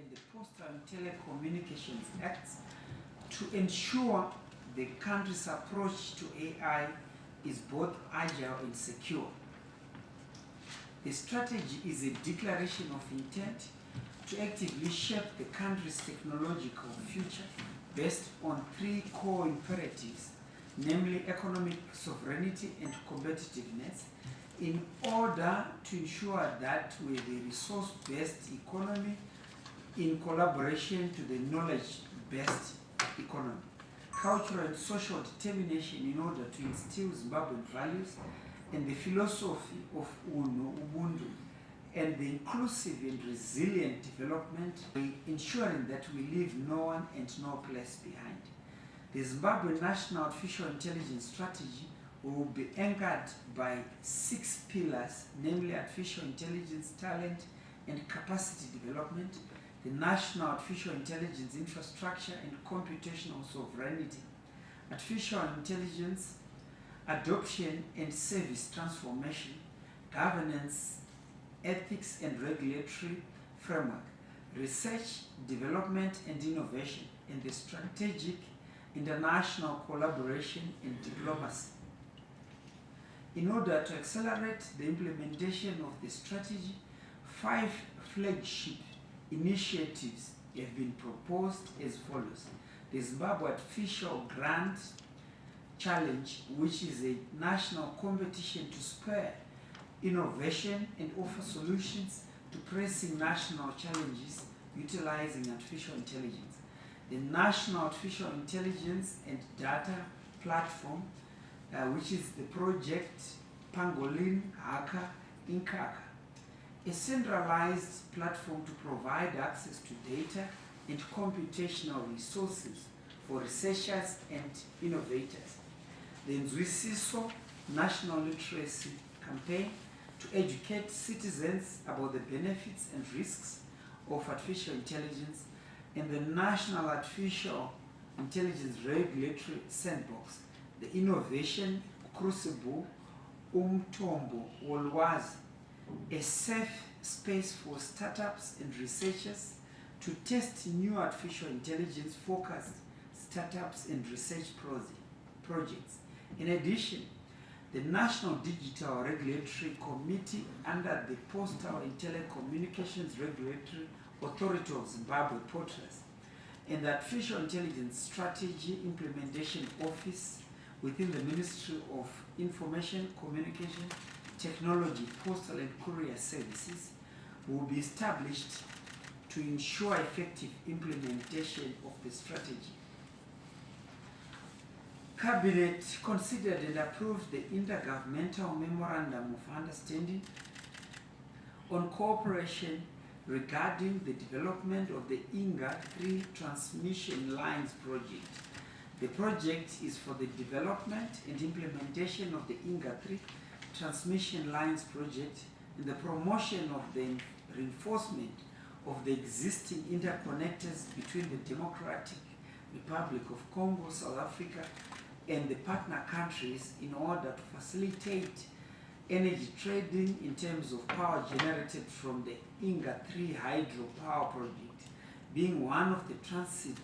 and the Postal and Telecommunications Acts to ensure the country's approach to AI is both agile and secure. The strategy is a declaration of intent to actively shape the country's technological future based on three core imperatives, namely economic sovereignty and competitiveness, in order to ensure that we have a resource-based economy in collaboration to the knowledge-based economy, cultural and social determination in order to instill Zimbabwean values and the philosophy of Ubuntu, and the inclusive and resilient development, ensuring that we leave no one and no place behind. The Zimbabwe National Artificial Intelligence Strategy will be anchored by 6 pillars, namely artificial intelligence, talent and capacity development, the national artificial intelligence infrastructure and computational sovereignty, artificial intelligence adoption and service transformation, governance, ethics and regulatory framework, research, development and innovation, and the strategic international collaboration and diplomacy. In order to accelerate the implementation of the strategy, 5 flagship initiatives have been proposed as follows. The Zimbabwe Artificial Grant Challenge, which is a national competition to spur innovation and offer solutions to pressing national challenges utilizing artificial intelligence. The National Artificial Intelligence and Data Platform, which is the project Pangolin Haka Inkaka, a centralized platform to provide access to data and computational resources for researchers and innovators. The Nzwisiso National Literacy Campaign to educate citizens about the benefits and risks of artificial intelligence, and the National Artificial Intelligence Regulatory Sandbox, the Innovation Crucible Umthombo Wolwazi, a safe space for startups and researchers to test new artificial intelligence focused startups and research projects. In addition, the National Digital Regulatory Committee under the Postal and Telecommunications Regulatory Authority of Zimbabwe, POTRAZ, and the Artificial Intelligence Strategy Implementation Office within the Ministry of Information, Communication, Technology, Postal and Courier Services will be established to ensure effective implementation of the strategy. Cabinet considered and approved the Intergovernmental Memorandum of Understanding on cooperation regarding the development of the Inga 3 transmission lines project. The project is for the development and implementation of the Inga 3 transmission lines project and the promotion of the reinforcement of the existing interconnectors between the Democratic Republic of Congo, South Africa, and the partner countries in order to facilitate energy trading in terms of power generated from the Inga 3 hydropower project. Being one of the transit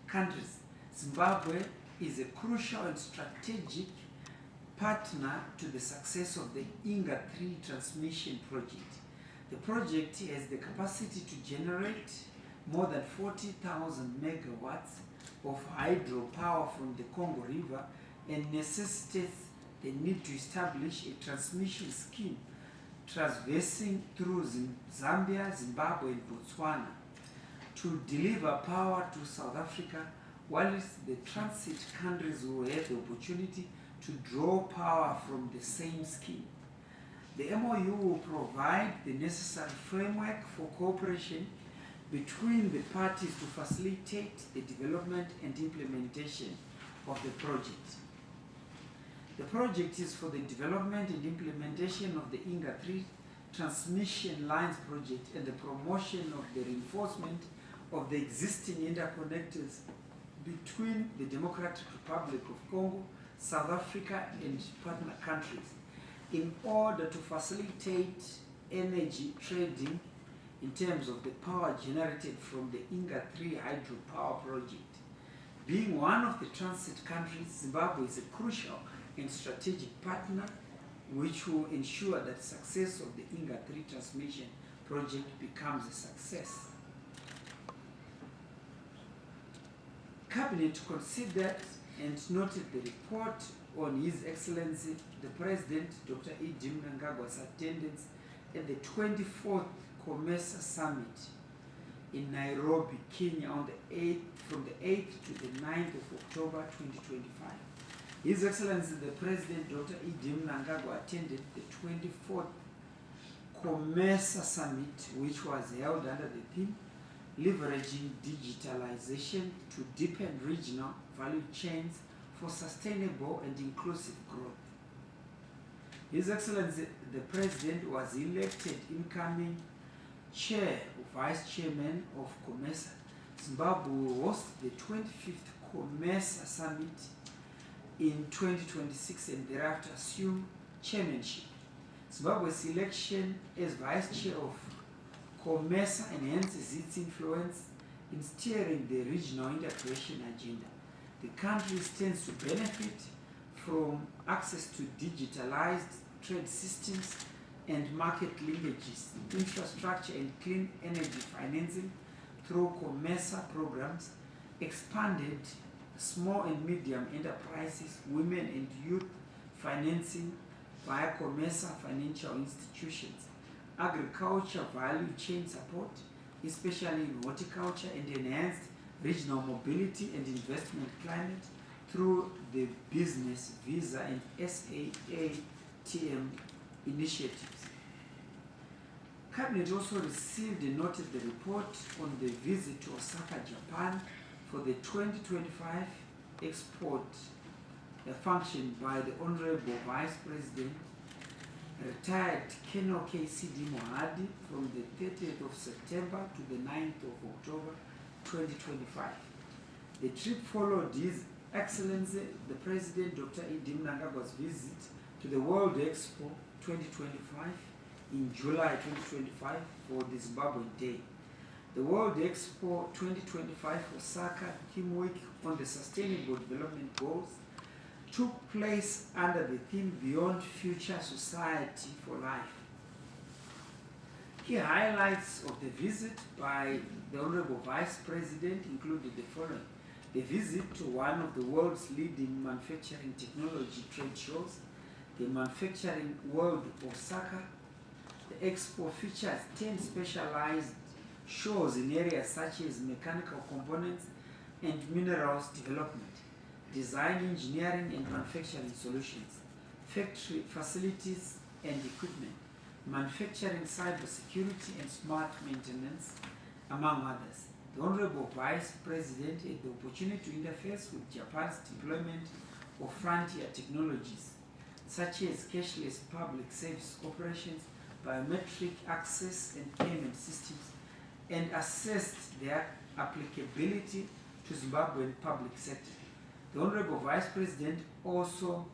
countries, Zimbabwe is a crucial and strategic partner to the success of the Inga 3 transmission project. The project has the capacity to generate more than 40,000 megawatts of hydropower from the Congo River and necessitates the need to establish a transmission scheme traversing through Zambia, Zimbabwe and Botswana to deliver power to South Africa, whilst the transit countries will have the opportunity to draw power from the same scheme. The MOU will provide the necessary framework for cooperation between the parties to facilitate the development and implementation of the project. The project is for the development and implementation of the Inga 3 transmission lines project and the promotion of the reinforcement of the existing interconnectors between the Democratic Republic of Congo, South Africa and partner countries in order to facilitate energy trading in terms of the power generated from the Inga 3 hydropower project. Being one of the transit countries, Zimbabwe is a crucial and strategic partner which will ensure that the success of the Inga 3 transmission project becomes a success. Cabinet considered and noted the report on His Excellency the President Dr. Idi Mnangagwa's attendance at the 24th COMESA Summit in Nairobi, Kenya on the 8th, from the 8th to the 9th of October 2025. His Excellency the President Dr. Idi Mnangagwa attended the 24th COMESA Summit, which was held under the theme Leveraging Digitalization to Deepen Regional Value Chains for Sustainable and Inclusive Growth. His Excellency the President was elected incoming Chair or Vice Chairman of COMESA. Zimbabwe will host the 25th COMESA Summit in 2026 and thereafter assume chairmanship. Zimbabwe's election as Vice Chair of COMESA enhances its influence in steering the regional integration agenda. The country stands to benefit from access to digitalized trade systems and market linkages, infrastructure and clean energy financing through COMESA programs, expanded small and medium enterprises, women and youth financing via COMESA financial institutions, agriculture value chain support, especially in horticulture, and enhanced regional mobility and investment climate through the business visa and SAATM initiatives. Cabinet also received and noted the report on the visit to Osaka, Japan for the 2025 Expo function by the Honorable Vice President, retired Colonel KCD Mohadi, from the 30th of September to the 9th of October 2025. The trip followed His Excellency the President Dr. Idi Mnangagwa's visit to the World Expo 2025 in July 2025 for the Zimbabwe Day. The World Expo 2025 Osaka Theme Week on the Sustainable Development Goals took place under the theme Beyond Future Society for Life. Key highlights of the visit by the Honorable Vice President included the following: the visit to one of the world's leading manufacturing technology trade shows, the Manufacturing World Osaka. The Expo features 10 specialized shows in areas such as mechanical components and minerals development, design, engineering and manufacturing solutions, factory facilities and equipment, manufacturing, cybersecurity and smart maintenance, among others. The Honorable Vice President had the opportunity to interface with Japan's deployment of frontier technologies such as cashless public service operations, biometric access and payment systems, and assessed their applicability to Zimbabwean public sector. The Honorable Vice President also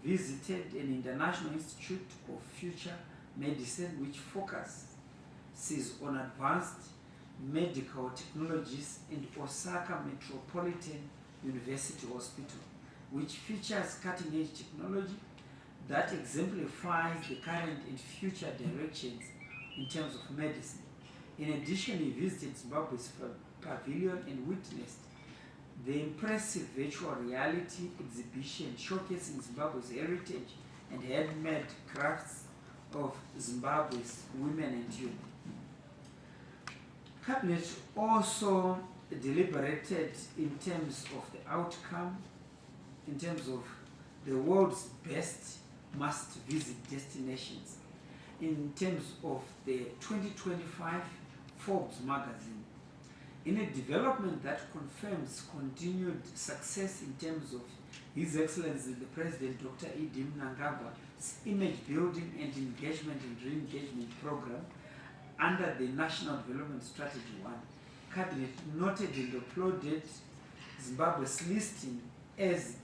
visited an International Institute of Future Medicine which focuses on advanced medical technologies, and Osaka Metropolitan University Hospital, which features cutting-edge technology that exemplifies the current and future directions in terms of medicine. In addition, he visited Zimbabwe's pavilion and witnessed the impressive virtual reality exhibition showcasing Zimbabwe's heritage and handmade crafts of Zimbabwe's women and youth. Cabinet also deliberated in terms of the outcome, in terms of the world's best must-visit destinations, in terms of the 2025 Forbes magazine, in a development that confirms continued success in terms of His Excellency the President Dr. Idi Mnangagwa's image building and engagement and re-engagement program under the National Development Strategy 1. Cabinet noted and applauded Zimbabwe's listing as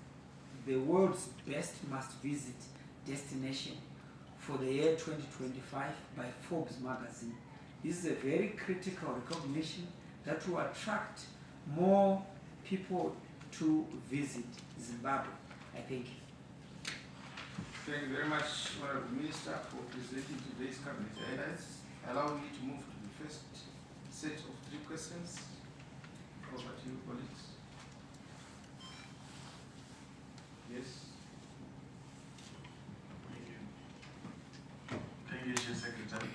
the world's best must-visit destination for the year 2025 by Forbes magazine, This is a very critical recognition that will attract more people to visit Zimbabwe, I think. Thank you very much, Honorable Minister, for presenting today's cabinet highlights. Allow me to move to the first set of 3 questions. Over to you, colleagues. Yes. Thank you. Thank you, Chief Secretary.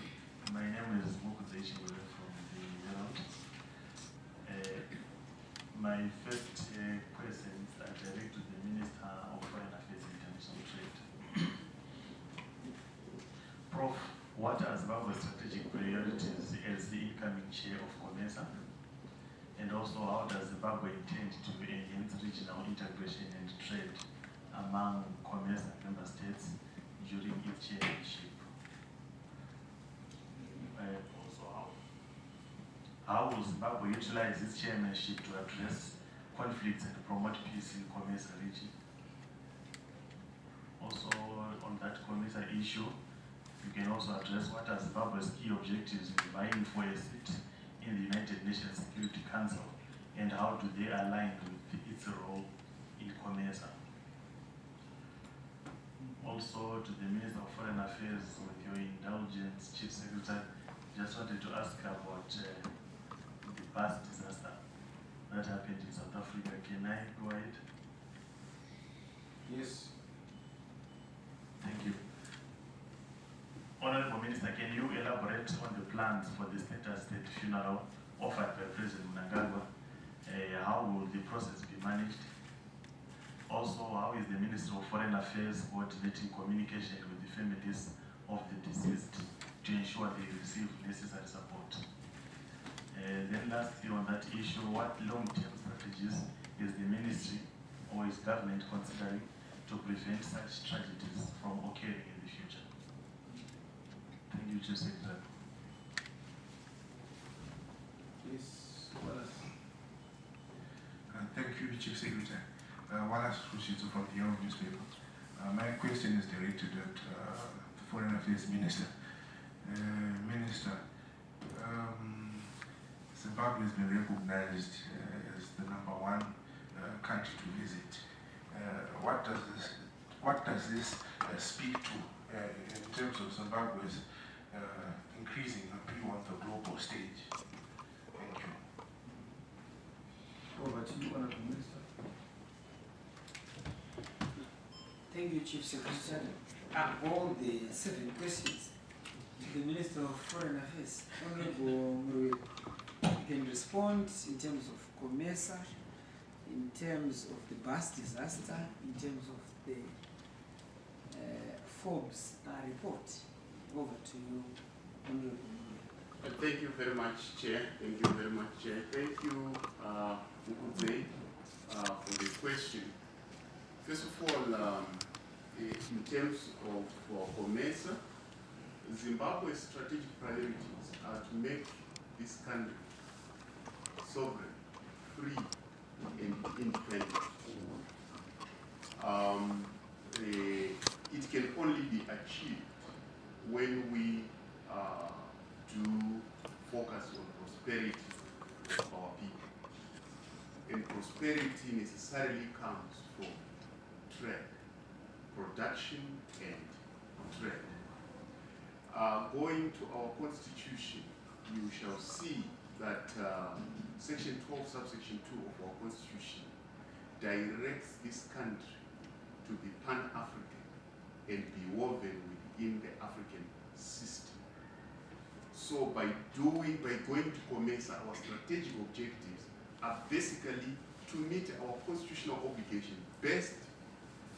My name is Mukuzeichi from the Herald. My first questions are direct to the Minister of Foreign Affairs and International Trade. Prof, what are Zimbabwe's strategic priorities as the incoming chair of COMESA? And also, how does Zimbabwe intend to enhance regional integration and trade among COMESA member states during its chairmanship? Also, how will Zimbabwe utilize its chairmanship to address conflicts and promote peace in COMESA region? Also, on that COMESA issue, you can also address what are Zimbabwe's key objectives in vying for a seat in the United Nations Security Council, and how do they align with its role in COMESA? Also, to the Minister of Foreign Affairs, with your indulgence, Chief Secretary, just wanted to ask about the bus disaster that happened in South Africa. Can I go ahead? Yes. Thank you. Honorable Minister, can you elaborate on the plans for the state funeral offered by President Mnangagwa? How will the process be managed? Also, how is the Ministry of Foreign Affairs coordinating communication with the families of the deceased to ensure they receive necessary support? Then lastly, on that issue, what long-term strategies is the Ministry or is government considering to prevent such tragedies from occurring in the future? Thank you, Chief Secretary. Yes. Thank you, Chief Secretary. Wallace Rushito from the Young newspaper. My question is directed at the Foreign Affairs Minister. Minister, Zimbabwe has been recognized as the #1 country to visit. What does this speak to in terms of Zimbabwe's increasing appeal on the global stage? Thank you. Over to you, Honorable Minister. Thank you, Chief Secretary. All the 7 questions to the Minister of Foreign Affairs. Honorable Murwe, you can respond in terms of COMESA, in terms of the bus disaster, in terms of the Forbes report. Over to you, Honorable Murwe. Thank you very much, Chair. Thank you very much, Chair. Thank you, Mukuzei, for the question. First of all, in terms of COMESA, Zimbabwe's strategic priorities are to make this country sovereign, free, and independent. It can only be achieved when we do focus on prosperity of our people. And prosperity necessarily comes from trade, production, and trade. Going to our constitution, you shall see that section 12, subsection 2 of our constitution directs this country to be pan-African and be woven within the African system. So by going to COMESA, our strategic objectives are basically to meet our constitutional obligation based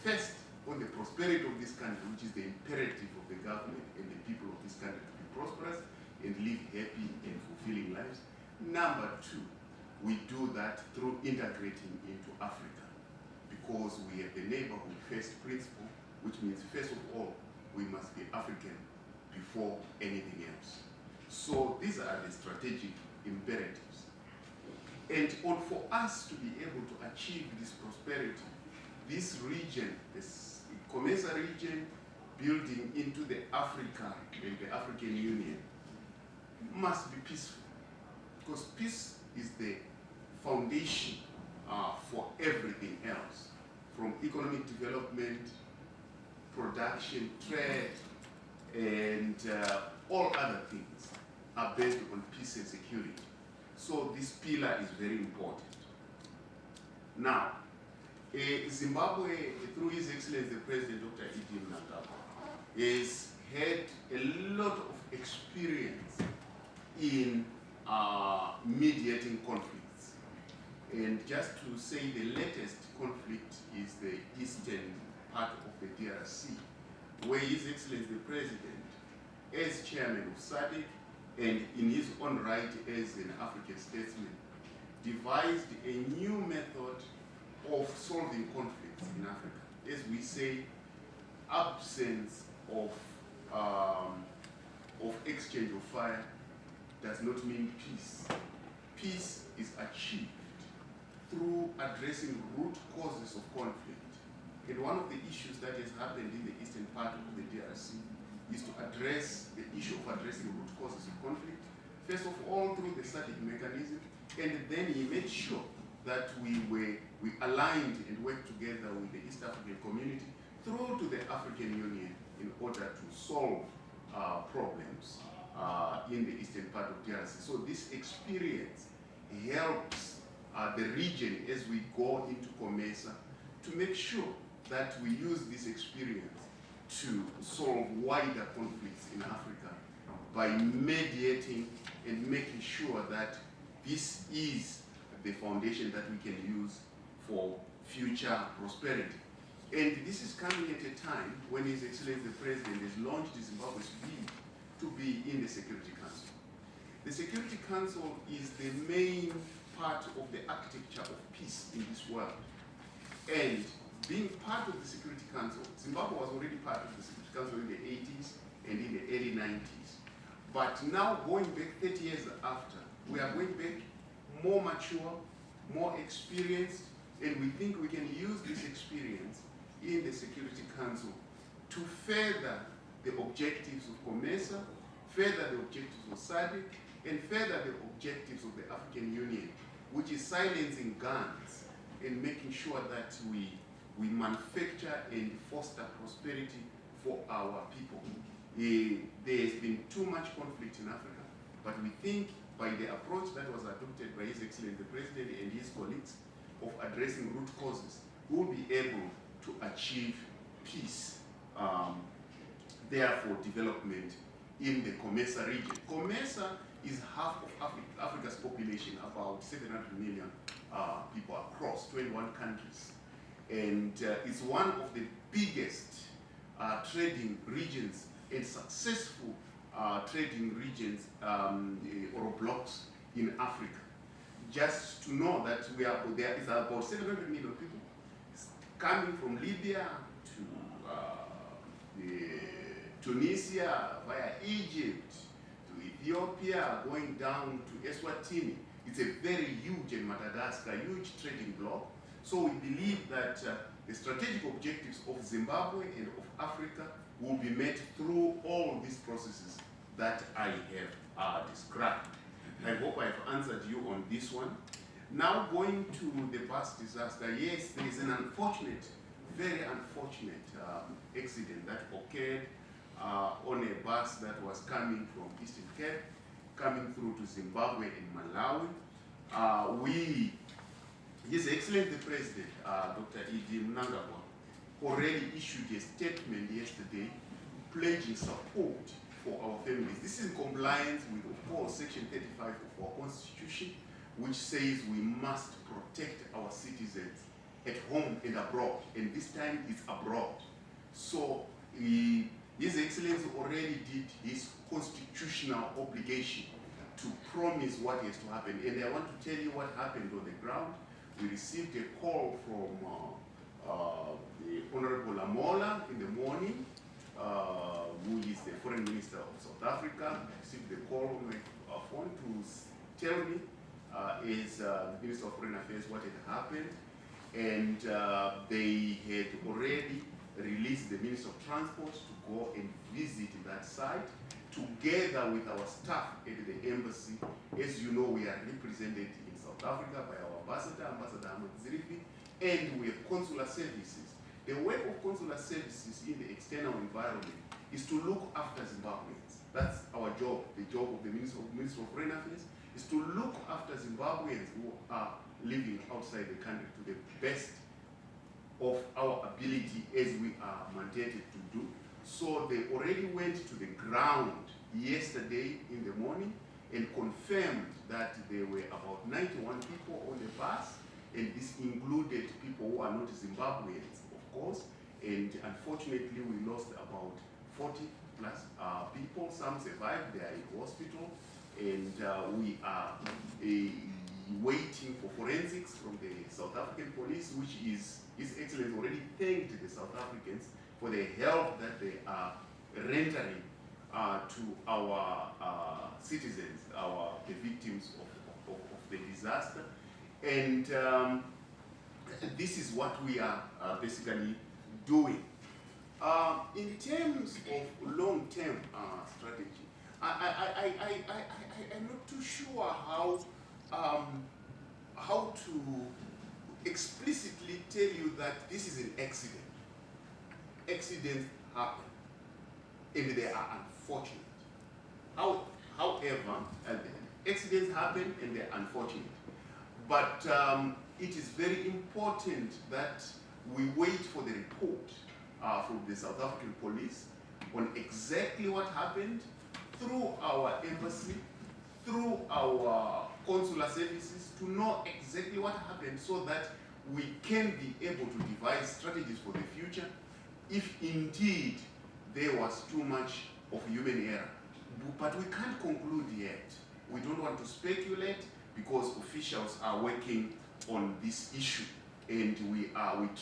first on the prosperity of this country, which is the imperative of the government and the people of this country to be prosperous and live happy and fulfilling lives. Number 2, we do that through integrating into Africa, because we have the neighborhood first principle, which means first of all, we must be African before anything else. So these are the strategic imperatives. And for us to be able to achieve this prosperity, this region, this COMESA region, building into the Africa and the African Union, must be peaceful, because peace is the foundation for everything else, from economic development, production, trade, and all other things are based on peace and security. So this pillar is very important. Now, Zimbabwe, through His Excellency the President Dr. Mnangagwa, has had a lot of experience in mediating conflicts. And just to say, the latest conflict is the eastern part of the DRC, where His Excellency the President, as chairman of SADC, and in his own right as an African statesman, devised a new method of solving conflicts in Africa. As we say, absence of exchange of fire does not mean peace. Peace is achieved through addressing root causes of conflict. And one of the issues that has happened in the eastern part of the DRC is to address the issue of addressing root causes of conflict, first of all through the SADC mechanism, and then he made sure that we aligned and worked together with the East African community through to the African Union in order to solve problems in the eastern part of DRC. So this experience helps the region as we go into COMESA to make sure that we use this experience to solve wider conflicts in Africa by mediating and making sure that this is the foundation that we can use for future prosperity. And this is coming at a time when His Excellency the President has launched Zimbabwe's bid to be in the Security Council. The Security Council is the main part of the architecture of peace in this world. And being part of the Security Council, Zimbabwe was already part of the Security Council in the 80s and in the early 90s. But now, going back 30 years after, we are going back more mature, more experienced, and we think we can use this experience in the Security Council to further the objectives of COMESA, further the objectives of SADC, and further the objectives of the African Union, which is silencing guns and making sure that we manufacture and foster prosperity for our people. There has been too much conflict in Africa, but we think by the approach that was adopted by His Excellency the President and his colleagues of addressing root causes, we will be able to achieve peace, therefore development in the COMESA region. COMESA is half of Africa's population, about 700 million people across 21 countries. And it's one of the biggest trading regions and successful trading regions or blocks in Africa. Just to know that there is about 700 million people coming from Libya to Tunisia, via Egypt, to Ethiopia, going down to Eswatini. It's a very huge, and Madagascar, huge trading bloc. So we believe that the strategic objectives of Zimbabwe and of Africa will be met through all these processes that I have described. I hope I've answered you on this one. Now going to the bus disaster, yes, there is an unfortunate, very unfortunate accident that occurred on a bus that was coming from Eastern Cape, coming through to Zimbabwe and Malawi. His Excellency the President, Dr. Mnangagwa, already issued a statement yesterday pledging support for our families. This is in compliance with, of course, Section 35 of our Constitution, which says we must protect our citizens at home and abroad, and this time it's abroad. So His Excellency already did his constitutional obligation to promise what is to happen. And I want to tell you what happened on the ground. We received a call from the Honorable Lamola in the morning, who is the Foreign Minister of South Africa. I received the call on my phone to tell me, as the Minister of Foreign Affairs, what had happened. And they had already released the Minister of Transport to go and visit that site to together with our staff at the embassy. As you know, we are represented in South Africa by our ambassador, Ambassador Ahmed Zirifi, and we have consular services. The work of consular services in the external environment is to look after Zimbabweans. That's our job. The job of the Minister of Foreign Affairs is to look after Zimbabweans who are living outside the country to the best of our ability as we are mandated to do. So they already went to the ground yesterday in the morning and confirmed that there were about 91 people on the bus, and this included people who are not Zimbabweans, of course, and unfortunately we lost about 40 plus people. Some survived, they are in hospital, and we are waiting for forensics from the South African police, which is His Excellency already thanked the South Africans for the help that they are rendering to our citizens, the victims of the disaster. And this is what we are basically doing. In terms of long-term strategy, I'm not too sure how to explicitly tell you that this is an accident. Accidents happen, and they are unfortunate. However, accidents happen and they're unfortunate. But it is very important that we wait for the report from the South African police on exactly what happened through our embassy, through our consular services, to know exactly what happened so that we can be able to devise strategies for the future if indeed there was too much of human error. But we can't conclude yet. We don't want to speculate because officials are working on this issue, and we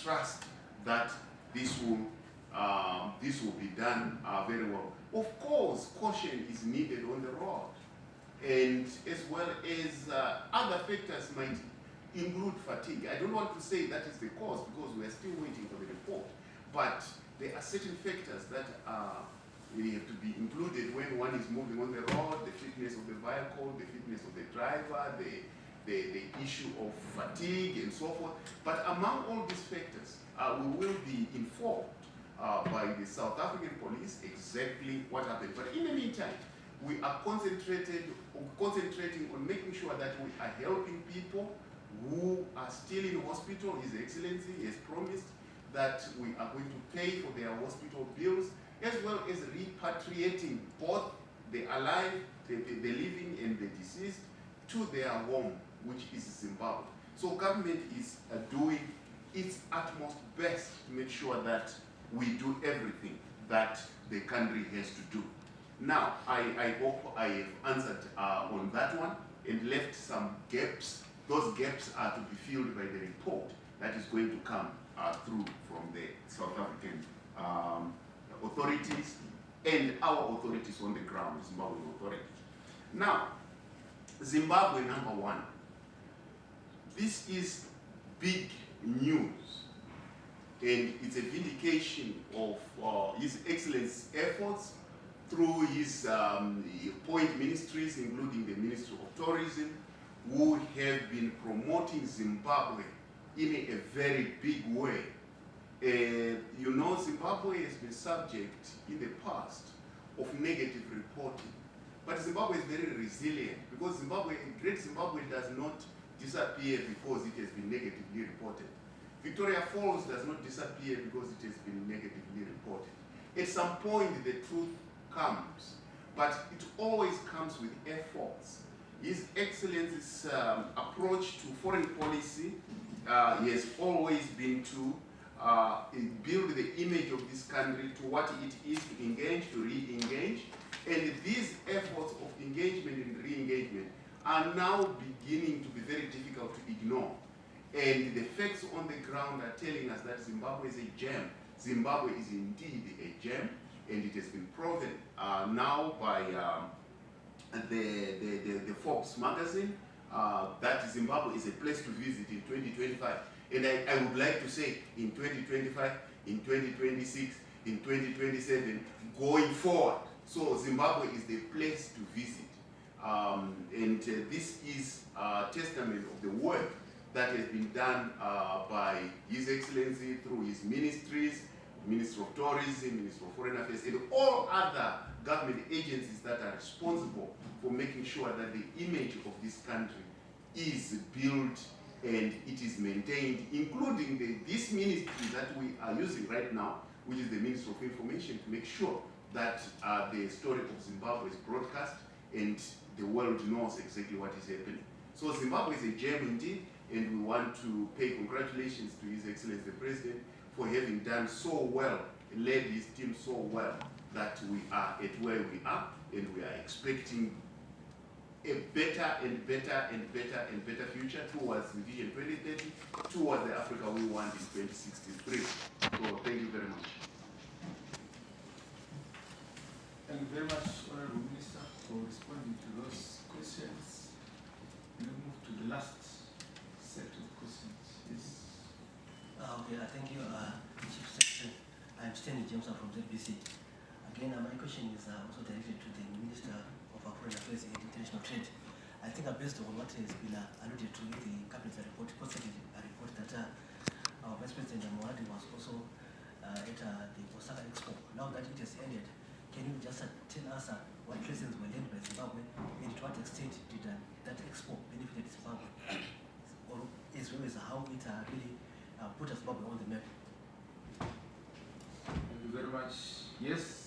trust that this will be done very well. Of course, caution is needed on the road, and as well as other factors might include fatigue. I don't want to say that is the cause because we are still waiting for the report, but there are certain factors that they have to be included when one is moving on the road: the fitness of the vehicle, the fitness of the driver, the issue of fatigue and so forth. But among all these factors, we will be informed by the South African police exactly what happened. But in the meantime, we are concentrating on making sure that we are helping people who are still in hospital. His Excellency has promised that we are going to pay for their hospital bills, as well as repatriating both the alive, the living and the deceased to their home, which is Zimbabwe. So government is doing its utmost best to make sure that we do everything that the country has to do. Now, I hope I have answered on that one and left some gaps. Those gaps are to be filled by the report that is going to come through from the South African authorities and our authorities on the ground, Zimbabwean authorities. Now, Zimbabwe #1. This is big news, and it's a vindication of His Excellency's efforts through his point ministries, including the Ministry of Tourism, who have been promoting Zimbabwe in a very big way. You know, Zimbabwe has been subject in the past of negative reporting, but Zimbabwe is very resilient because Great Zimbabwe does not disappear because it has been negatively reported. Victoria Falls does not disappear because it has been negatively reported. At some point, the truth comes, but it always comes with efforts. His Excellency's approach to foreign policy has always been to build the image of this country to what it is, to engage, to re-engage, and these efforts of engagement and re-engagement are now beginning to be very difficult to ignore. And the facts on the ground are telling us that Zimbabwe is a gem. Zimbabwe is indeed a gem, and it has been proven now by the Forbes magazine that Zimbabwe is a place to visit in 2025. And I would like to say in 2025, in 2026, in 2027, going forward, So Zimbabwe is the place to visit. This is a testament of the work that has been done by His Excellency through his ministries, Minister of Tourism, Minister of Foreign Affairs, and all other government agencies that are responsible for making sure that the image of this country is built and it is maintained, including this ministry that we are using right now, which is the Ministry of Information, to make sure that the story of Zimbabwe is broadcast and the world knows exactly what is happening. So Zimbabwe is a gem indeed, and we want to pay congratulations to His Excellency the President for having done so well, led his team so well, that we are at where we are, and we are expecting a better and better and better and better future towards the Vision 2030, towards the Africa we want in 2063. So thank you very much. Thank you very much, Honorable Minister, for responding to those questions. We'll move to the last set of questions. Yes. Okay, thank you, Chief Secretary. I'm Stanley James from ZBC. Again, my question is also directed to the Minister of Foreign Affairs and International Trade. I think based on what has been alluded to in the Cabinet report, positive report that our Vice President Mwadi was also at the Osaka Expo. Now that it has ended, can you just tell us what lessons were learned by Zimbabwe and to what extent did that Expo benefited Zimbabwe? Or as well as how it really put Zimbabwe on the map? Thank you very much. Yes.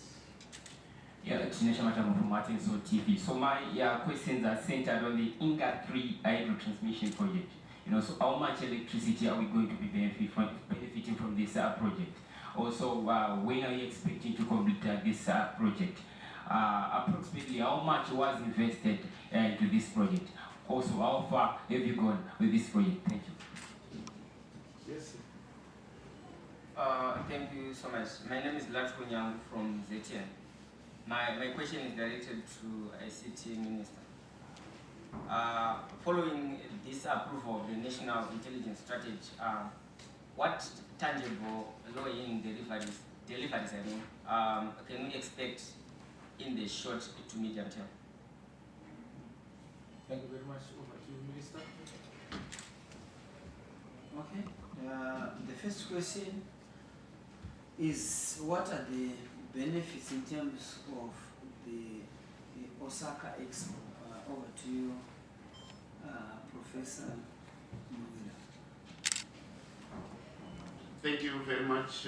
Yeah, Tinesha Matamu from Martins TV. So my questions are centered on the Inga 3 hydro transmission project. So how much electricity are we going to be benefiting from this project? Also, when are you expecting to complete this project? Approximately how much was invested into this project? Also, how far have you gone with this project? Thank you. Yes. Thank you so much. My name is Latko Nyang from ZTN. My question is directed to ICT Minister. Following this approval of the National Intelligence Strategy, what tangible low-hanging deliveries can we expect in the short to medium term? Thank you very much. Over to you, Minister. Okay. The first question is, what are the benefits in terms of the Osaka Expo? Over to you, Professor Mwila. Thank you very much,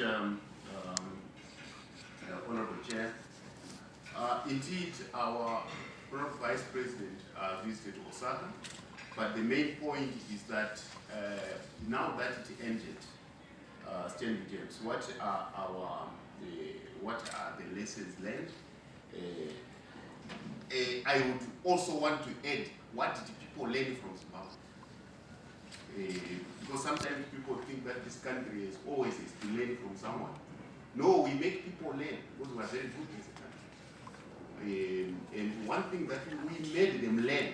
Honorable Chair. Indeed, our Honorable Vice President visited Osaka, but the main point is that now that it ended, Stanley James, what are the lessons learned? I would also want to add, what did people learn from Zimbabwe? Because sometimes people think that this country is always to learn from someone. No, we make people learn because we are very good as a country. And one thing that we made them learn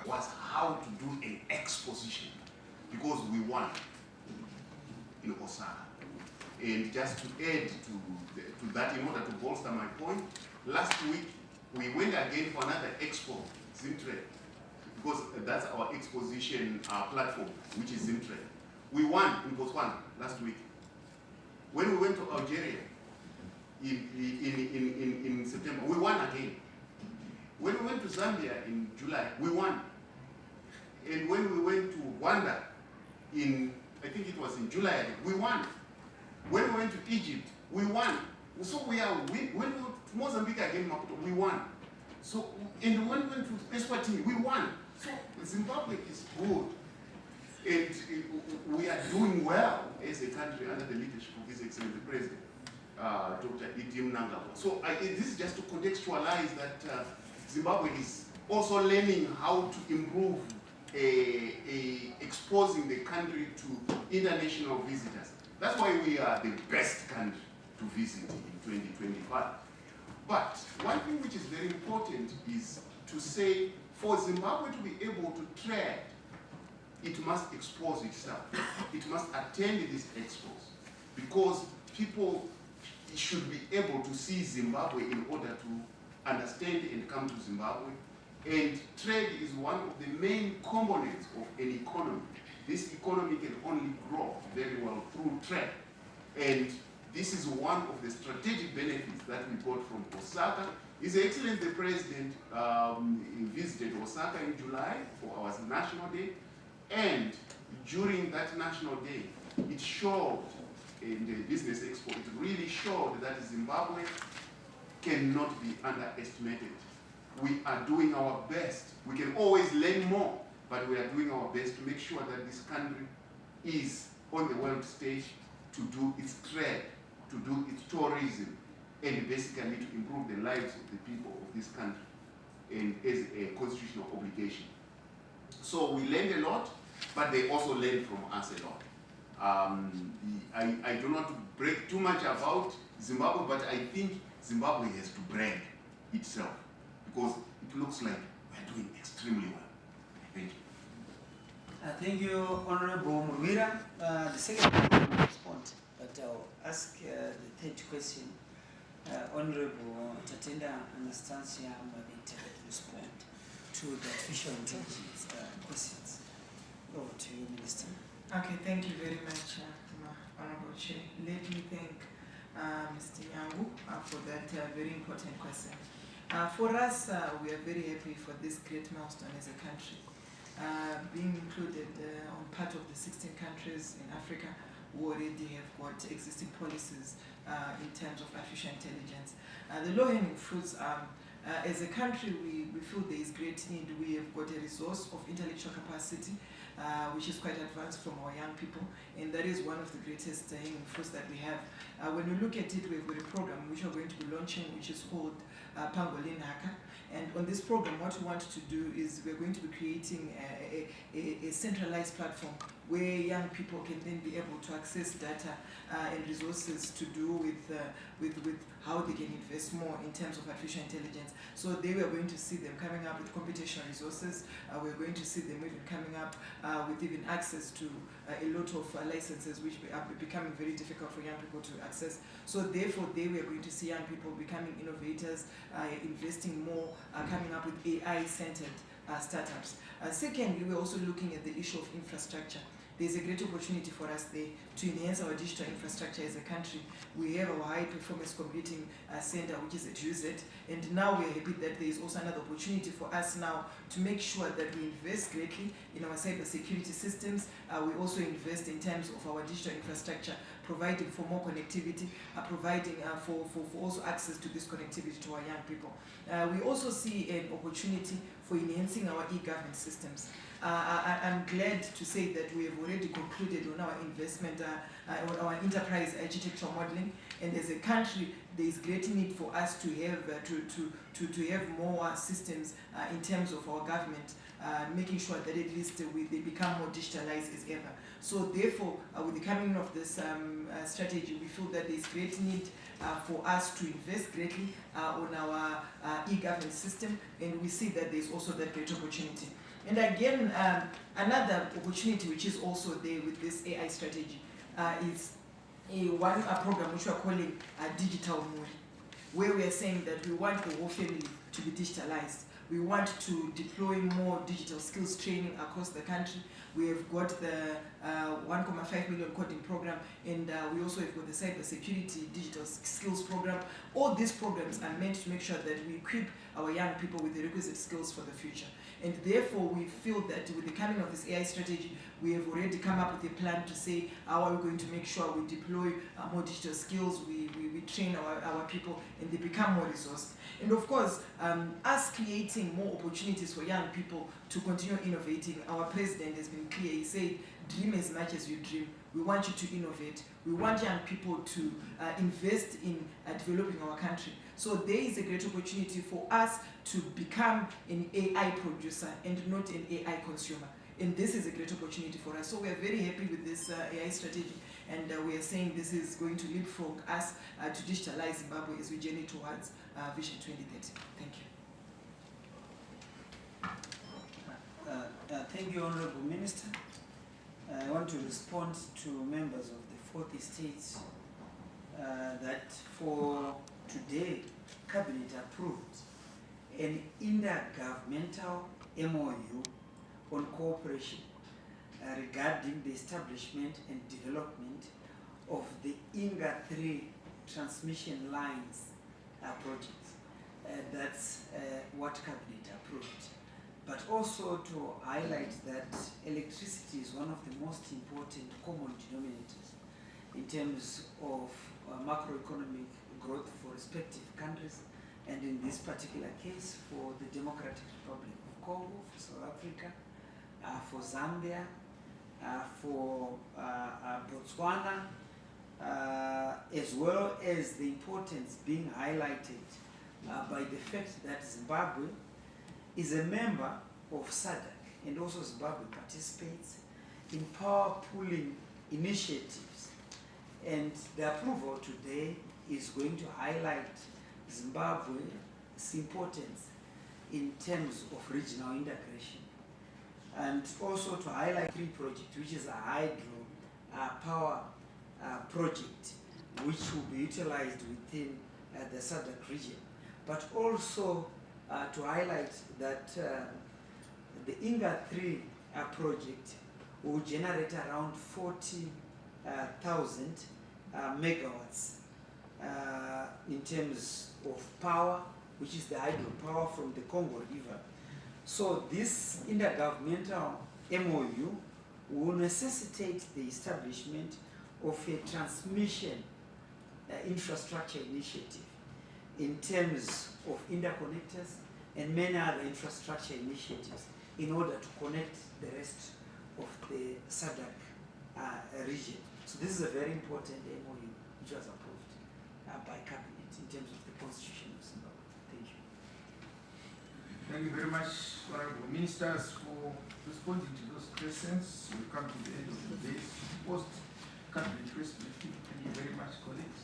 was how to do an exposition, because we won in Osaka. And just to add to that, in order to bolster my point, last week we went again for another Expo, Zimbabwe, because that's our exposition platform, which is Zimbabwe. We won in Botswana last week. When we went to Algeria in September, we won again. When we went to Zambia in July, we won. And when we went to Rwanda in, I think it was in July, we won. When we went to Egypt, we won. So when we went to Mozambique again, Maputo, we won. So, and when we went to Eswatini, we won. So Zimbabwe is good. And we are doing well as a country under the leadership of His Excellency the President, Dr. Idim Nangabo. So this is just to contextualize that Zimbabwe is also learning how to improve exposing the country to international visitors. That's why we are the best country to visit in 2025. But one thing which is very important is to say, for Zimbabwe to be able to trade, it must expose itself. It must attend these expos, because people should be able to see Zimbabwe in order understand and come to Zimbabwe. And trade is one of the main components of an economy. This economy can only grow very well through trade. And this is one of the strategic benefits that we got from Osaka. His Excellency the President visited Osaka in July for our National Day. And during that National Day, it showed in the Business Expo, it really showed that Zimbabwe cannot be underestimated. We are doing our best. We can always learn more, but we are doing our best to make sure that this country is on the world stage to do its trade, to do its tourism, and basically to improve the lives of the people of this country, and as a constitutional obligation. So we learned a lot, but they also learned from us a lot. I do not break too much about Zimbabwe, but I think Zimbabwe has to brand itself, because it looks like we're doing extremely well. Thank you. Thank you, Honorable Murwira. The second question will respond, but I'll ask the third question. Honorable Tatenda Anastasia Mabita will respond to the artificial intelligence questions. Over to you, Minister. Okay, thank you very much, Honorable Chair. Let me thank Mr. Yangu for that very important question. For us, we are very happy for this great milestone as a country. Being included on part of the 16 countries in Africa who already have got existing policies in terms of artificial intelligence. The low-hanging fruits are, as a country, we feel there is great need. We have got a resource of intellectual capacity, which is quite advanced from our young people, and that is one of the greatest hanging fruits that we have. When we look at it, we've got a program which we're going to be launching, which is called Pangolin Haka. And on this program, what we want to do is we're going to be creating a centralized platform where young people can then be able to access data and resources to do with how they can invest more in terms of artificial intelligence. So they were going to see them coming up with computational resources. We're going to see them even coming up with even access to a lot of licenses, which are becoming very difficult for young people to access. So therefore, they were going to see young people becoming innovators, investing more, coming up with AI-centered startups. Secondly, we're also looking at the issue of infrastructure. There's a great opportunity for us there to enhance our digital infrastructure as a country. We have our high performance computing center, which is at UZ, and now we're happy that there is also another opportunity for us now to make sure that we invest greatly in our cyber security systems. We also invest in terms of our digital infrastructure, providing for more connectivity, providing for also access to this connectivity to our young people. We also see an opportunity for enhancing our e-government systems. I'm glad to say that we have already concluded on our investment, on our enterprise architecture modeling, and as a country, there is great need for us to have to have more systems in terms of our government, making sure that at least they become more digitalized as ever. So therefore, with the coming of this strategy, we feel that there is great need for us to invest greatly on our e-government system, and we see that there is also that great opportunity. And again, another opportunity which is also there with this AI strategy is a program which we are calling Digital Muri, where we are saying that we want the whole family to be digitalized. We want to deploy more digital skills training across the country. We have got the 1.5 million coding program, and we also have got the cyber security digital skills program. All these programs are meant to make sure that we equip our young people with the requisite skills for the future. And therefore, we feel that with the coming of this AI strategy, we have already come up with a plan to say how are we going to make sure we deploy more digital skills, we train our people, and they become more resourced. And of course, us creating more opportunities for young people to continue innovating. Our president has been clear. He said, dream as much as you dream. We want you to innovate. We want young people to invest in developing our country. So there is a great opportunity for us to become an AI producer and not an AI consumer. And this is a great opportunity for us. So we are very happy with this AI strategy, and we are saying this is going to leapfrog us to digitalize Zimbabwe as we journey towards Vision 2030. Thank you. Thank you, Honorable Minister. I want to respond to members of the fourth estate that for today, Cabinet approved an intergovernmental MOU on cooperation regarding the establishment and development of the Inga 3 transmission lines project. That's what Cabinet approved. But also to highlight that electricity is one of the most important common denominators in terms of macroeconomic growth for respective countries, and in this particular case for the Democratic Republic of Congo, for South Africa, for Zambia, for Botswana, as well as the importance being highlighted by the fact that Zimbabwe is a member of SADC, and also Zimbabwe participates in power pooling initiatives. And the approval today is going to highlight Zimbabwe's importance in terms of regional integration, and also to highlight the project, which is a hydro power project, which will be utilized within the SADC region. But also to highlight that the Inga 3 project will generate around 40,000 megawatts in terms of power, which is the hydropower from the Congo River. So this intergovernmental MOU will necessitate the establishment of a transmission infrastructure initiative in terms of interconnectors and many other infrastructure initiatives in order to connect the rest of the SADC region. So this is a very important MOU which was approved by Cabinet in terms of the Constitution of Zimbabwe. Thank you. Thank you very much, Honorable Ministers, for responding to those questions. We've come to the end of today's post-Cabinet press briefing. Thank you very much, colleagues.